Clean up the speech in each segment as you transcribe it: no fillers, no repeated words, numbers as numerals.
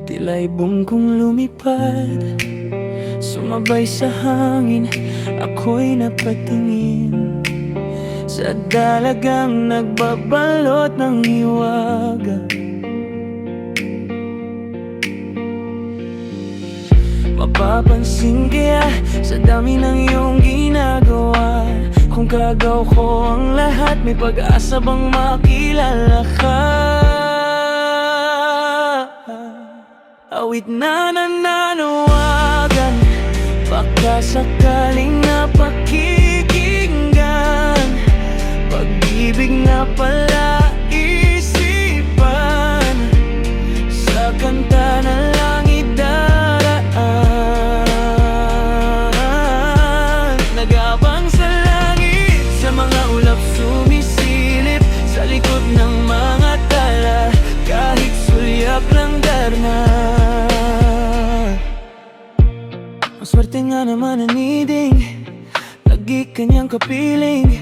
Tila ibong kong lumipad, sumabay sa hangin, ako'y napatingin sa dalagang nagbabalot ng hiwaga. Mapapansin kaya sa dami ng iyong ginagawa, kung kagaw ko ang lahat, may pag-asa bang makilala ka? Awit na nananawagan, baka sakaling napakikinggan. Pag-ibig na pala isipan, sa kanta na lang idaraan. Nagabang sa langit, sa mga ulap sumisilip, sa likod ng mga tala, kahit sulyap lang darna. Maswerte nga naman ang niding, lagi kanyang kapiling.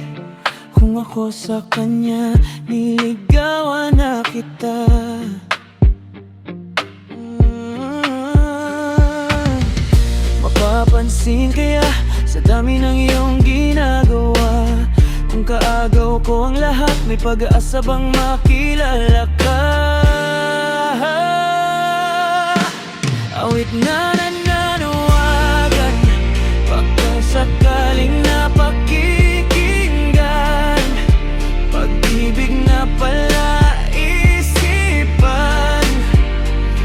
Kung ako sa kanya, niligawan na kita. Mapapansin kaya sa dami ng iyong ginagawa, kung kaagaw ko ang lahat, may pag-asa bang makilala ka? Awit na nananawagan, baka sakaling napakikinggan. Pag-ibig na pala isipan,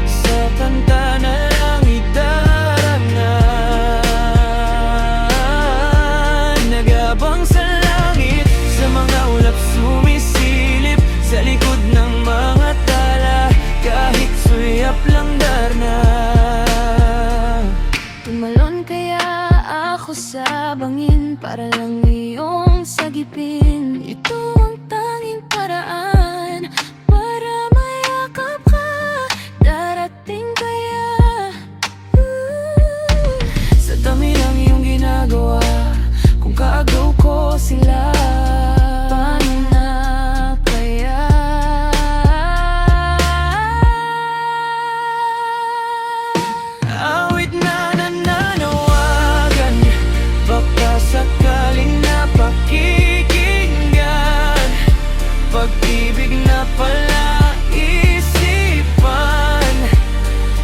sa kanta na lang idarangan. Nagabang sa langit, sa mga ulap sumisilip, sa likod ng mga tala, kahit suyap lang darna. Tumalon kaya ako sa bangin para lang iyong sagipin. Ito ang tanging paraan para mayakap ka. Darating kaya Sa dami ng iyong ginagawa, kung kaagaw ko sila, paano na kaya? awit na nananawagan, baka sakaling napakikinggan. Pag-ibig na pala isipan,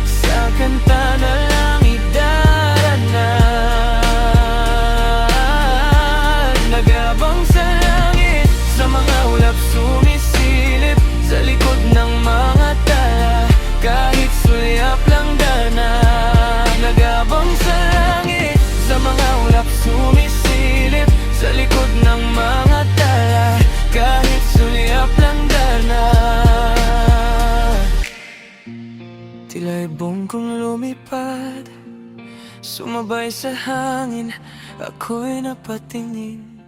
sa kanta na lang idaraanan. Nagabang sa langit, sa mga ulap sumisilip, sa likod ng mga tala, kahit sulyap lang darna. Nagabang sa langit, sa mga ulap sumisilip, sa likod ng mga tala, kahit sulyap lang darna. Tila ibong kong lumipad, sumabay sa hangin, ako'y napatingin